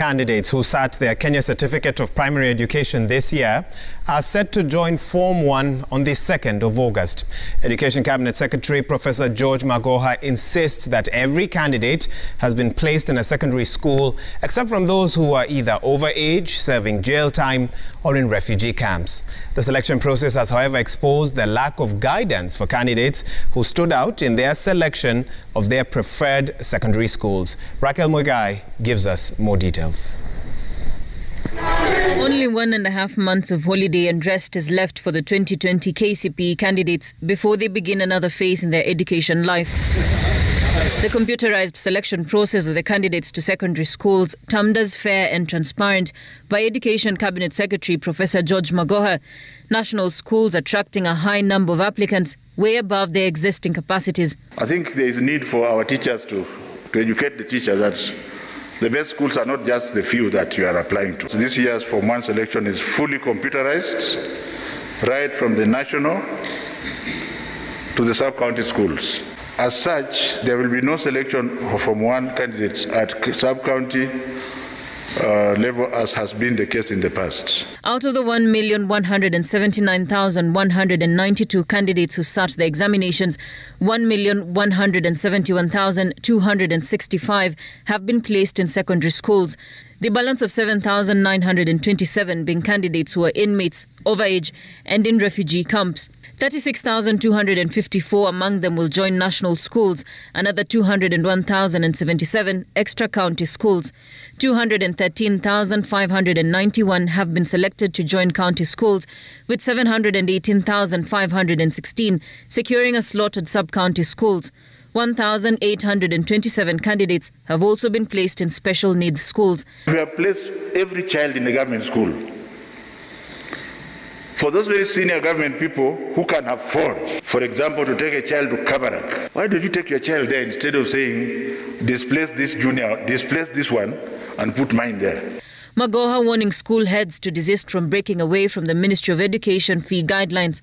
Candidates who sat their Kenya Certificate of Primary Education this year are set to join Form 1 on the 2nd of August. Education Cabinet Secretary Professor George Magoha insists that every candidate has been placed in a secondary school except from those who are either over age, serving jail time, or in refugee camps. The selection process has, however, exposed the lack of guidance for candidates who stood out in their selection of their preferred secondary schools. Raquel Muigai gives us more details. Only 1.5 months of holiday and rest is left for the 2020 KCPE candidates before they begin another phase in their education life. The computerized selection process of the candidates to secondary schools, termed as fair and transparent by Education Cabinet Secretary Professor George Magoha. National schools attracting a high number of applicants, way above their existing capacities. I think there is a need for our teachers to educate the teachers that the best schools are not just the few that you are applying to. This year's Form 1 selection is fully computerized, right from the national to the sub-county schools. As such, there will be no selection of Form 1 candidates at sub-county level as has been the case in the past. Out of the 1,179,192 candidates who sat the examinations, 1,171,265 have been placed in secondary schools. The balance of 7,927 being candidates who are inmates, overage, and in refugee camps. 36,254 among them will join national schools, another 201,077 extra county schools. 213,591 have been selected to join county schools, with 718,516 securing a slot at sub-county schools. 1,827 candidates have also been placed in special needs schools. We have placed every child in a government school. For those very senior government people who can afford, for example, to take a child to Kabarak, why don't you take your child there instead of saying, displace this junior, displace this one, and put mine there? Magoha warning school heads to desist from breaking away from the Ministry of Education fee guidelines.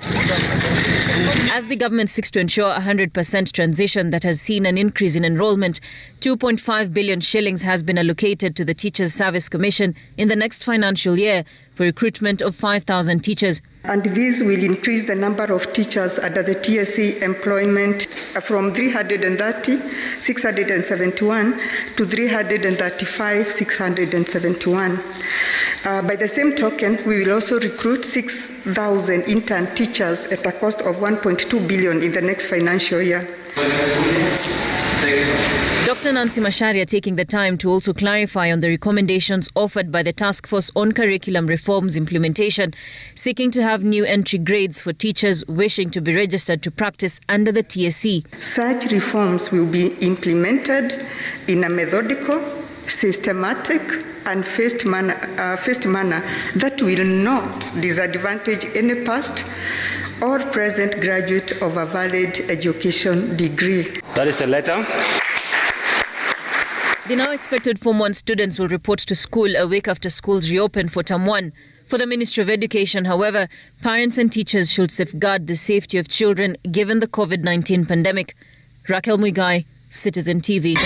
As the government seeks to ensure a 100% transition that has seen an increase in enrollment, 2.5 billion shillings has been allocated to the Teachers Service Commission in the next financial year for recruitment of 5,000 teachers. And this will increase the number of teachers under the TSC employment from 330,671 to 335,671. By the same token, we will also recruit 6,000 intern teachers at a cost of 1.2 billion in the next financial year. Dr. Nancy Macharia taking the time to also clarify on the recommendations offered by the Task Force on Curriculum Reforms Implementation, seeking to have new entry grades for teachers wishing to be registered to practice under the TSC. Such reforms will be implemented in a methodical, systematic and phased manner that will not disadvantage any past or present graduate of a valid education degree. That is a letter. The now expected Form 1 students will report to school a week after schools reopen for Term 1. For the Ministry of Education, however, parents and teachers should safeguard the safety of children given the COVID-19 pandemic. Raquel Muigai, Citizen TV.